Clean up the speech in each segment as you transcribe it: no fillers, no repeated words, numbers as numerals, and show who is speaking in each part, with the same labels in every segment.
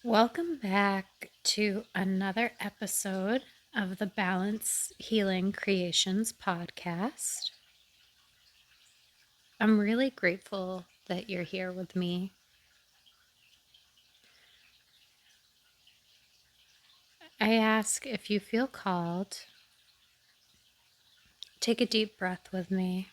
Speaker 1: Welcome back to another episode of the Balance Healing Creations podcast. I'm really grateful that you're here with me. I ask if you feel called, take a deep breath with me.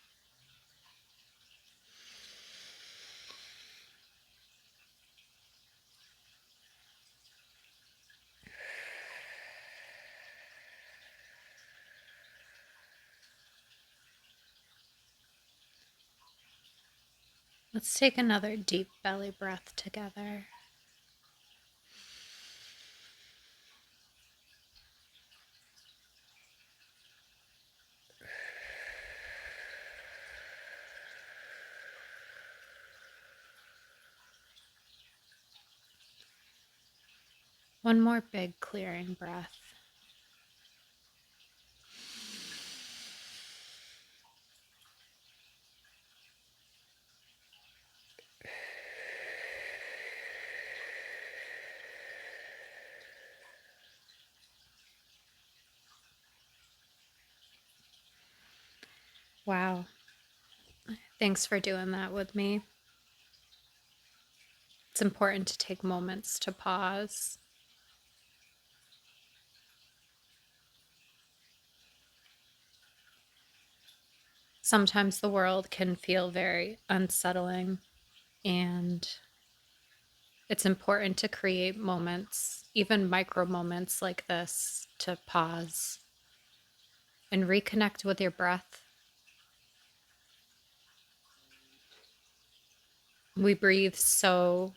Speaker 1: Let's take another deep belly breath together. One more big clearing breath. Wow. Thanks for doing that with me. It's important to take moments to pause. Sometimes the world can feel very unsettling, and it's important to create moments, even micro moments like this, to pause and reconnect with your breath. We breathe so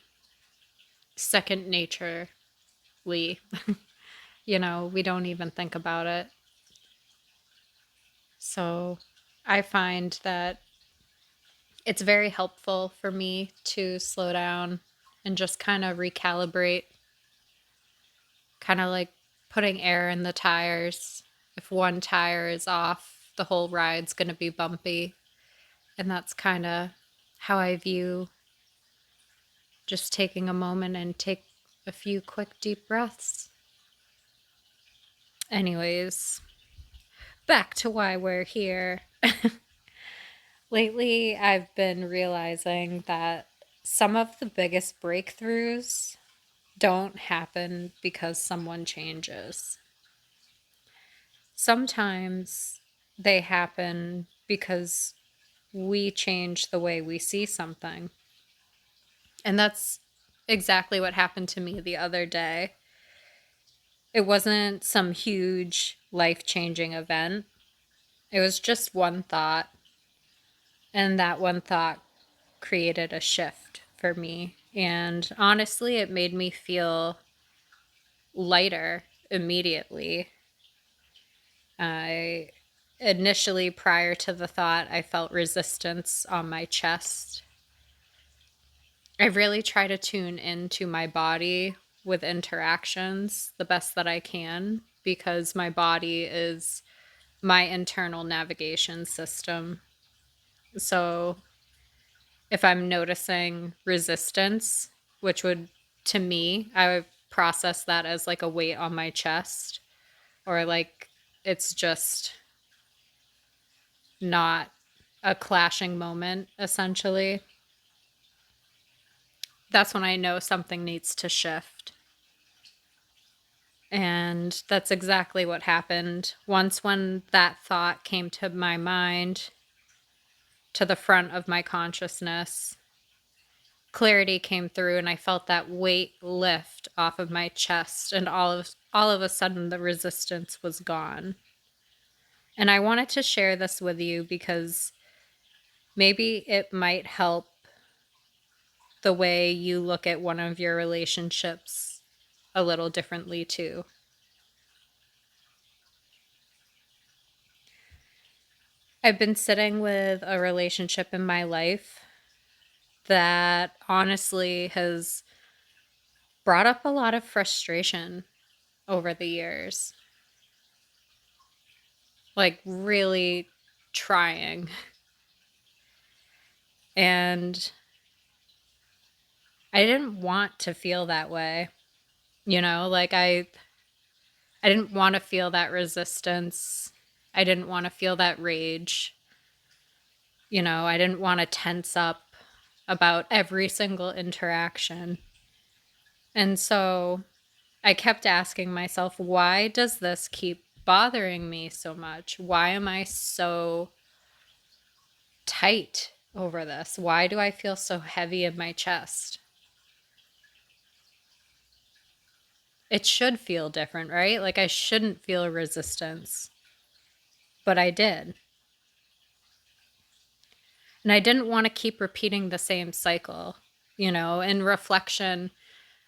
Speaker 1: second naturely, we don't even think about it. So I find that it's very helpful for me to slow down and just kind of recalibrate, kind of like putting air in the tires. If one tire is off, the whole ride's going to be bumpy. And that's kind of how I view just taking a moment and take a few quick deep breaths. Anyways, back to why we're here. Lately, I've been realizing that some of the biggest breakthroughs don't happen because someone changes. Sometimes they happen because we change the way we see something. And that's exactly what happened to me the other day. It wasn't some huge life-changing event. It was just one thought, and that one thought created a shift for me. And honestly, it made me feel lighter immediately. I initially, prior to the thought, I felt resistance on my chest. I really try to tune into my body with interactions the best that I can, because my body is my internal navigation system. So if I'm noticing resistance, which would, to me, I would process that as like a weight on my chest, or like it's just not a clashing moment, essentially. That's when I know something needs to shift. And that's exactly what happened. Once when that thought came to my mind, to the front of my consciousness, clarity came through and I felt that weight lift off of my chest, and all of a sudden the resistance was gone. And I wanted to share this with you because maybe it might help the way you look at one of your relationships a little differently too. I've been sitting with a relationship in my life that honestly has brought up a lot of frustration over the years. Like, really trying. And I didn't want to feel that way. Like I didn't want to feel that resistance. I didn't want to feel that rage. I didn't want to tense up about every single interaction. And so I kept asking myself, why does this keep bothering me so much? Why am I so tight over this? Why do I feel so heavy in my chest? It should feel different, right? Like I shouldn't feel resistance, but I did. And I didn't want to keep repeating the same cycle. In reflection,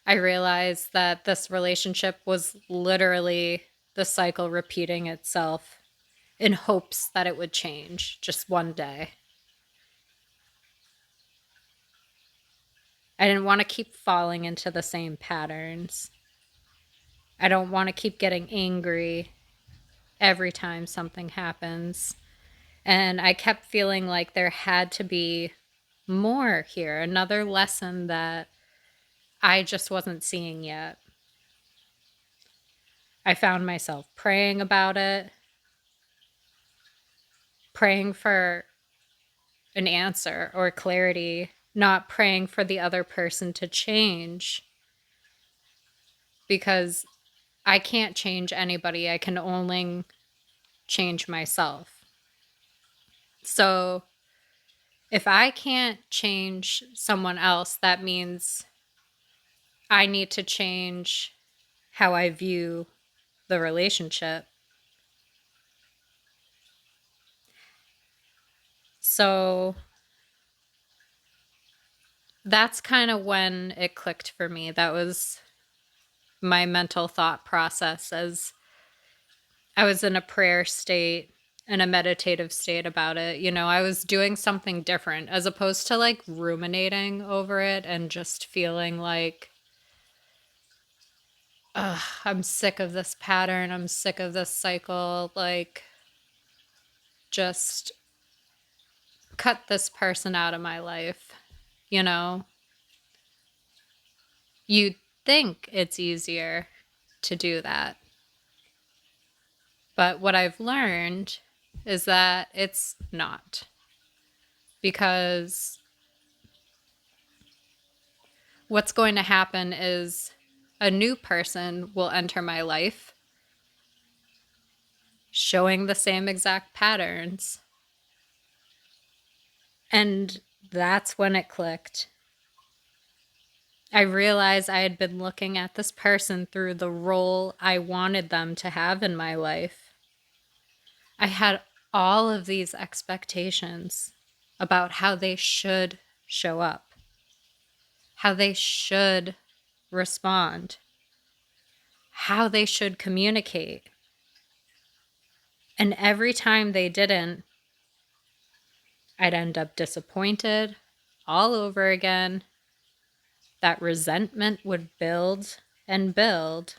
Speaker 1: I realized that this relationship was literally the cycle repeating itself in hopes that it would change just one day. I didn't want to keep falling into the same patterns. I don't want to keep getting angry every time something happens. And I kept feeling like there had to be more here, another lesson that I just wasn't seeing yet. I found myself praying about it, praying for an answer or clarity, not praying for the other person to change because I can't change anybody. I can only change myself. So if I can't change someone else, that means I need to change how I view the relationship. So that's kind of when it clicked for me. That was my mental thought process as I was in a prayer state and a meditative state about it. I was doing something different as opposed to like ruminating over it and just feeling like, ugh, I'm sick of this pattern. I'm sick of this cycle. Like, just cut this person out of my life. You know, you'd think it's easier to do that. But what I've learned is that it's not. Because what's going to happen is a new person will enter my life showing the same exact patterns. And that's when it clicked. I realized I had been looking at this person through the role I wanted them to have in my life. I had all of these expectations about how they should show up, how they should respond, how they should communicate. And every time they didn't, I'd end up disappointed all over again. That resentment would build and build.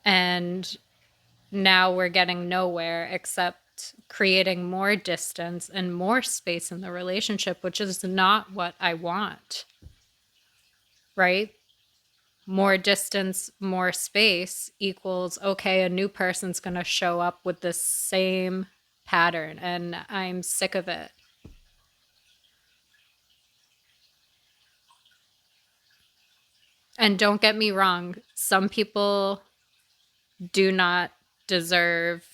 Speaker 1: And now we're getting nowhere except creating more distance and more space in the relationship, which is not what I want, right? More distance, more space equals, okay, a new person's going to show up with the same pattern, and I'm sick of it. And don't get me wrong, some people do not deserve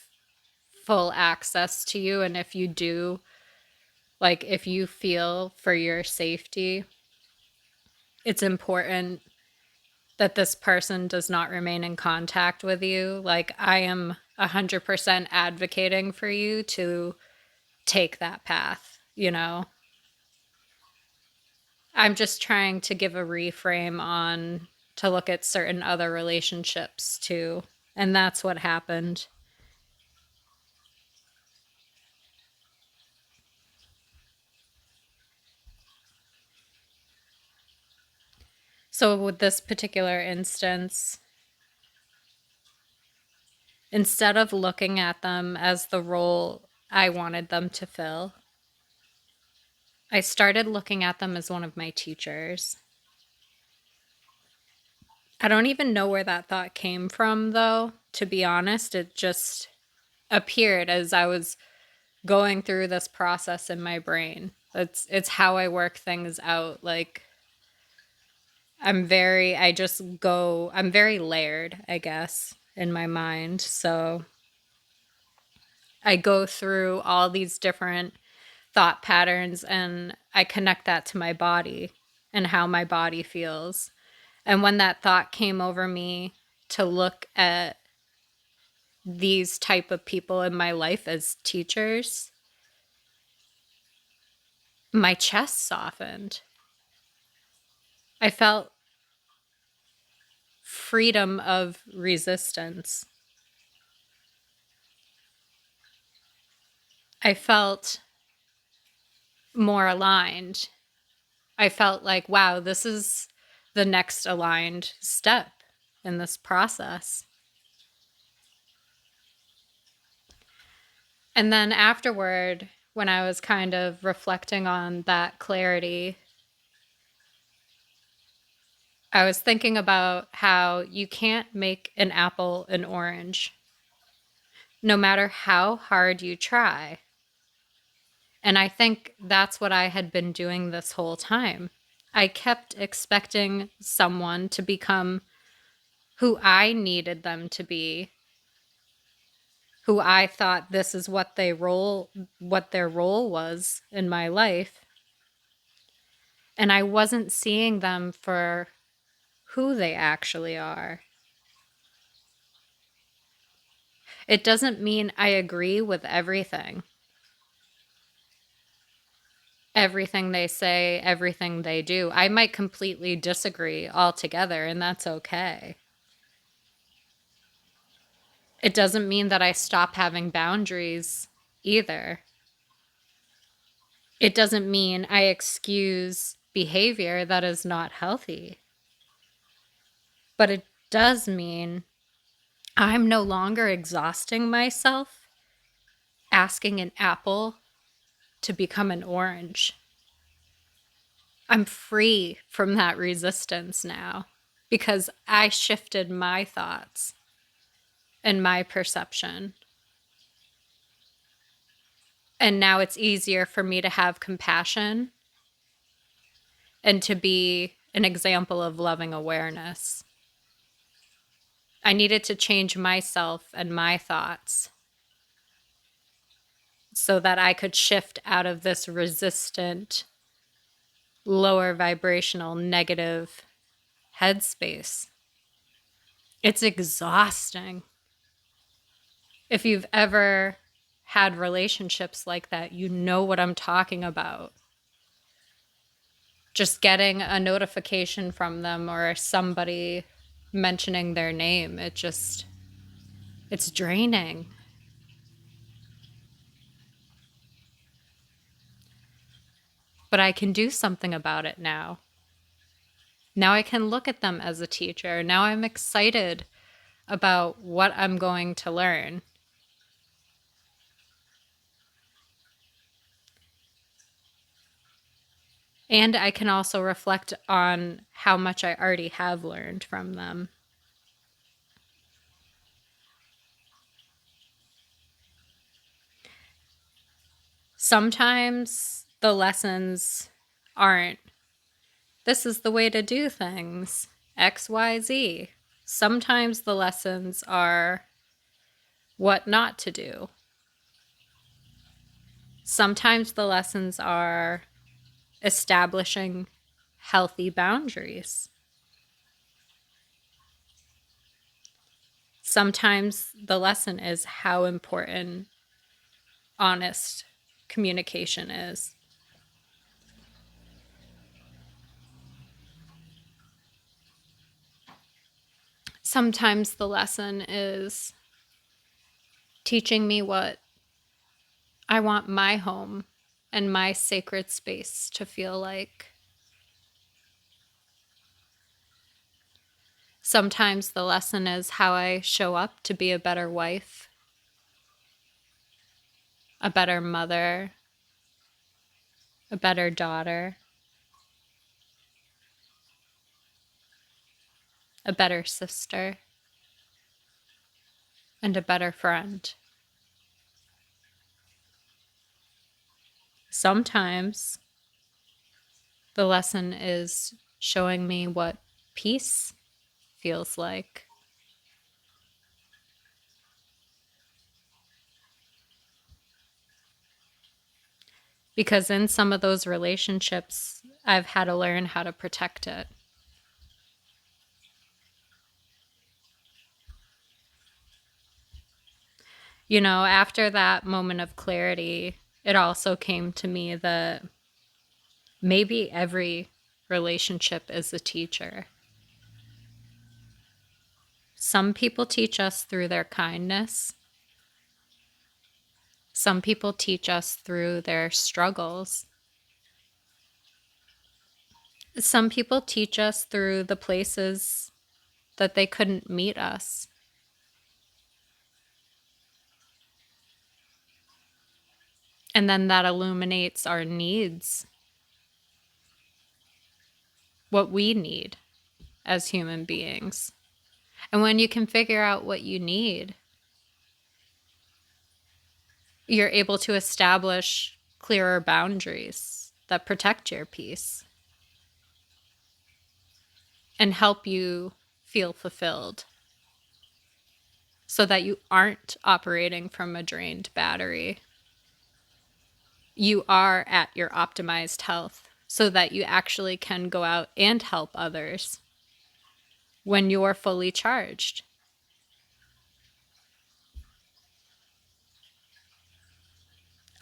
Speaker 1: full access to you. And if you do, like if you feel for your safety, it's important that this person does not remain in contact with you. Like I am 100% advocating for you to take that path. I'm just trying to give a reframe on to look at certain other relationships too. And that's what happened. So with this particular instance, instead of looking at them as the role I wanted them to fill, I started looking at them as one of my teachers. I don't even know where that thought came from, though, to be honest. It just appeared as I was going through this process in my brain. It's how I work things out. Like I'm very layered, I guess, in my mind. So I go through all these different thought patterns and I connect that to my body and how my body feels. And when that thought came over me to look at these type of people in my life as teachers, my chest softened. I felt freedom of resistance. I felt more aligned. I felt like, wow, this is the next aligned step in this process. And then afterward, when I was kind of reflecting on that clarity, I was thinking about how you can't make an apple an orange, no matter how hard you try. And I think that's what I had been doing this whole time. I kept expecting someone to become who I needed them to be, who I thought this is what their role was in my life. And I wasn't seeing them for who they actually are. It doesn't mean I agree with everything they say, everything they do. I might completely disagree altogether, and that's okay. It doesn't mean that I stop having boundaries either. It doesn't mean I excuse behavior that is not healthy. But it does mean I'm no longer exhausting myself asking an apple to become an orange. I'm free from that resistance now because I shifted my thoughts and my perception. And now it's easier for me to have compassion and to be an example of loving awareness. I needed to change myself and my thoughts so that I could shift out of this resistant, lower vibrational, negative headspace. It's exhausting. If you've ever had relationships like that, you know what I'm talking about. Just getting a notification from them or somebody mentioning their name, it's draining. But I can do something about it now. Now I can look at them as a teacher. Now I'm excited about what I'm going to learn. And I can also reflect on how much I already have learned from them. Sometimes the lessons aren't, this is the way to do things, XYZ. Sometimes the lessons are what not to do. Sometimes the lessons are establishing healthy boundaries. Sometimes the lesson is how important honest communication is. Sometimes the lesson is teaching me what I want my home and my sacred space to feel like. Sometimes the lesson is how I show up to be a better wife, a better mother, a better daughter, a better sister, and a better friend. Sometimes the lesson is showing me what peace feels like. Because in some of those relationships, I've had to learn how to protect it. You know, after that moment of clarity, it also came to me that maybe every relationship is a teacher. Some people teach us through their kindness. Some people teach us through their struggles. Some people teach us through the places that they couldn't meet us. And then that illuminates our needs, what we need as human beings. And when you can figure out what you need, you're able to establish clearer boundaries that protect your peace and help you feel fulfilled so that you aren't operating from a drained battery. You are at your optimized health so that you actually can go out and help others when you're fully charged.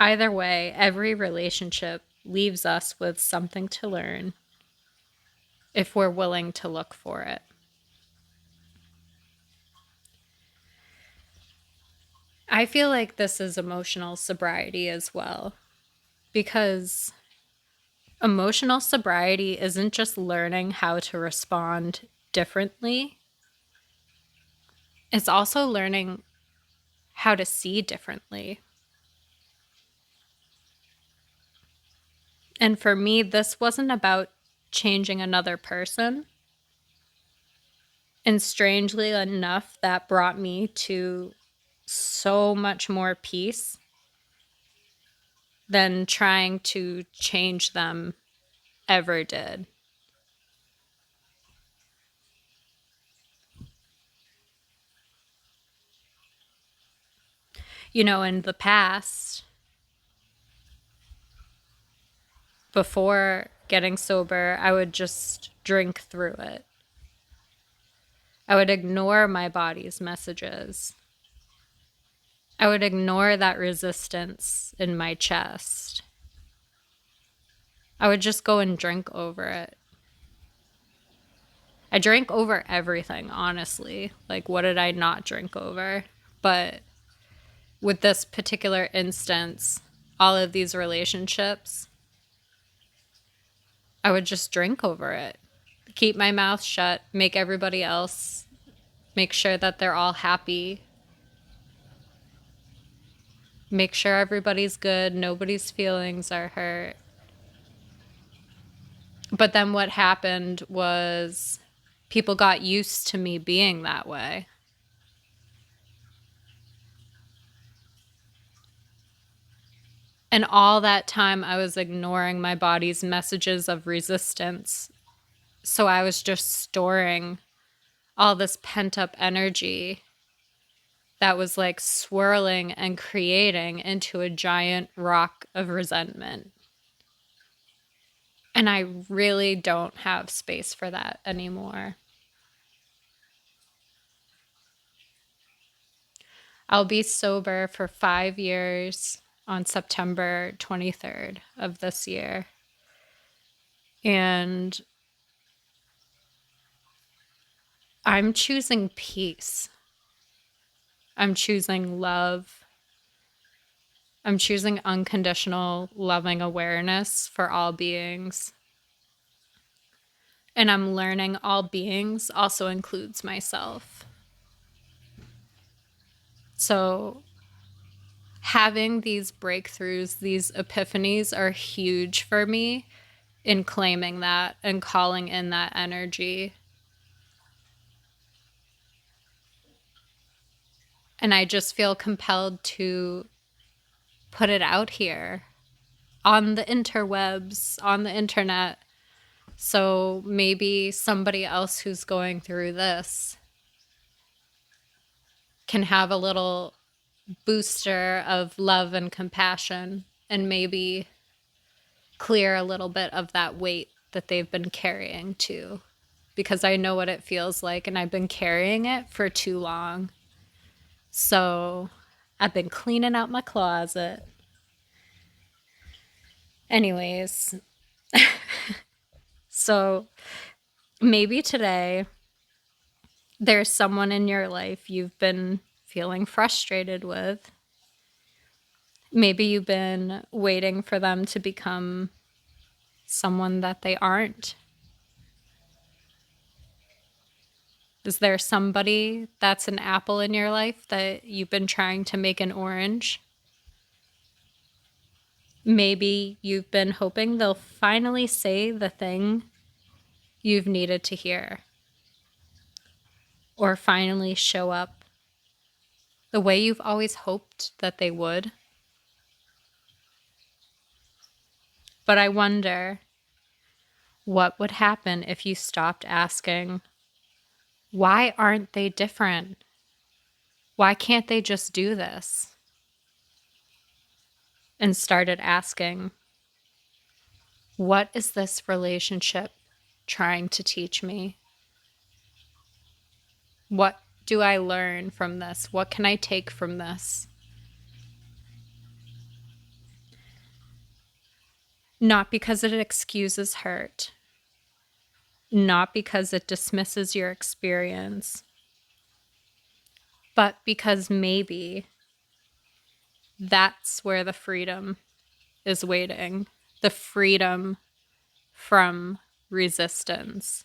Speaker 1: Either way, every relationship leaves us with something to learn if we're willing to look for it. I feel like this is emotional sobriety as well, because emotional sobriety isn't just learning how to respond differently, it's also learning how to see differently. And for me, this wasn't about changing another person. And strangely enough, that brought me to so much more peace than trying to change them ever did. You know, in the past, before getting sober, I would just drink through it. I would ignore my body's messages. I would ignore that resistance in my chest. I would just go and drink over it. I drank over everything, honestly. Like, what did I not drink over? But with this particular instance, all of these relationships, I would just drink over it. Keep my mouth shut, make everybody else, make sure that they're all happy, make sure everybody's good, nobody's feelings are hurt. But then what happened was people got used to me being that way. And all that time, I was ignoring my body's messages of resistance. So I was just storing all this pent up energy that was like swirling and creating into a giant rock of resentment. And I really don't have space for that anymore. I'll be sober for 5 years on September 23rd of this year. And I'm choosing peace. I'm choosing love. I'm choosing unconditional, loving awareness for all beings. And I'm learning all beings also includes myself. So having these breakthroughs, these epiphanies are huge for me in claiming that and calling in that energy. And I just feel compelled to put it out here on the interwebs, on the internet. So maybe somebody else who's going through this can have a little booster of love and compassion and maybe clear a little bit of that weight that they've been carrying too. Because I know what it feels like and I've been carrying it for too long. So I've been cleaning out my closet. Anyways, so maybe today there's someone in your life you've been feeling frustrated with. Maybe you've been waiting for them to become someone that they aren't. Is there somebody that's an apple in your life that you've been trying to make an orange? Maybe you've been hoping they'll finally say the thing you've needed to hear, or finally show up the way you've always hoped that they would. But I wonder what would happen if you stopped asking, why aren't they different? Why can't they just do this? And started asking, what is this relationship trying to teach me? What do I learn from this? What can I take from this? Not because it excuses hurt, not because it dismisses your experience, but because maybe that's where the freedom is waiting. The freedom from resistance.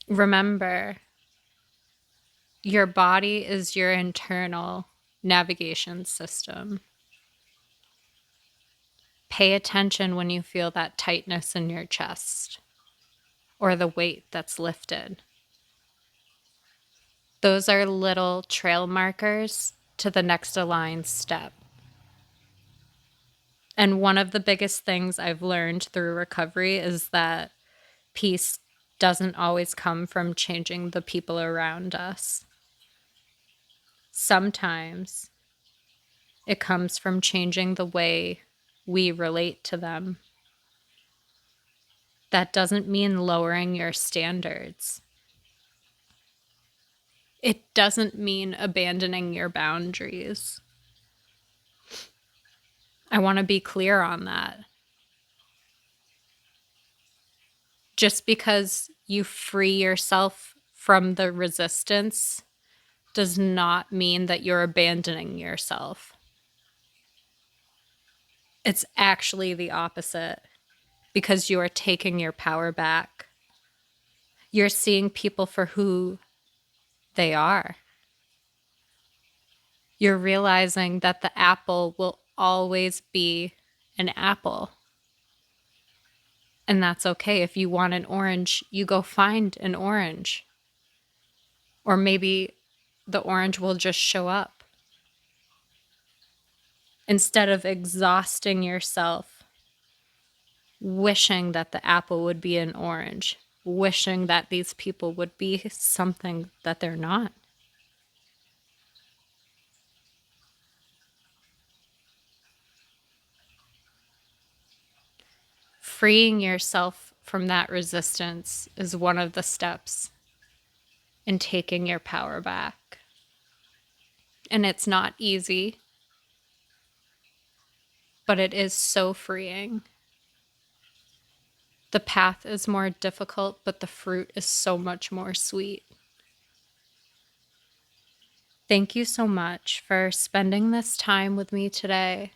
Speaker 1: Remember, your body is your internal navigation system. Pay attention when you feel that tightness in your chest or the weight that's lifted. Those are little trail markers to the next aligned step. And one of the biggest things I've learned through recovery is that peace doesn't always come from changing the people around us. Sometimes it comes from changing the way we relate to them. That doesn't mean lowering your standards. It doesn't mean abandoning your boundaries. I want to be clear on that. Just because you free yourself from the resistance does not mean that you're abandoning yourself. It's actually the opposite, because you are taking your power back. You're seeing people for who they are. You're realizing that the apple will always be an apple. And that's okay. If you want an orange, you go find an orange. Or maybe the orange will just show up. Instead of exhausting yourself, wishing that the apple would be an orange, wishing that these people would be something that they're not. Freeing yourself from that resistance is one of the steps in taking your power back. And it's not easy, but it is so freeing. The path is more difficult, but the fruit is so much more sweet. Thank you so much for spending this time with me today.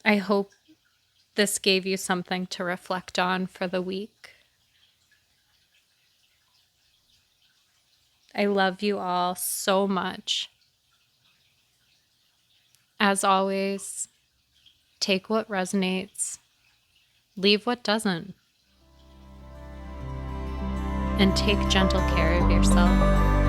Speaker 1: I hope this gave you something to reflect on for the week. I love you all so much. As always, Take what resonates, leave what doesn't, and take gentle care of yourself.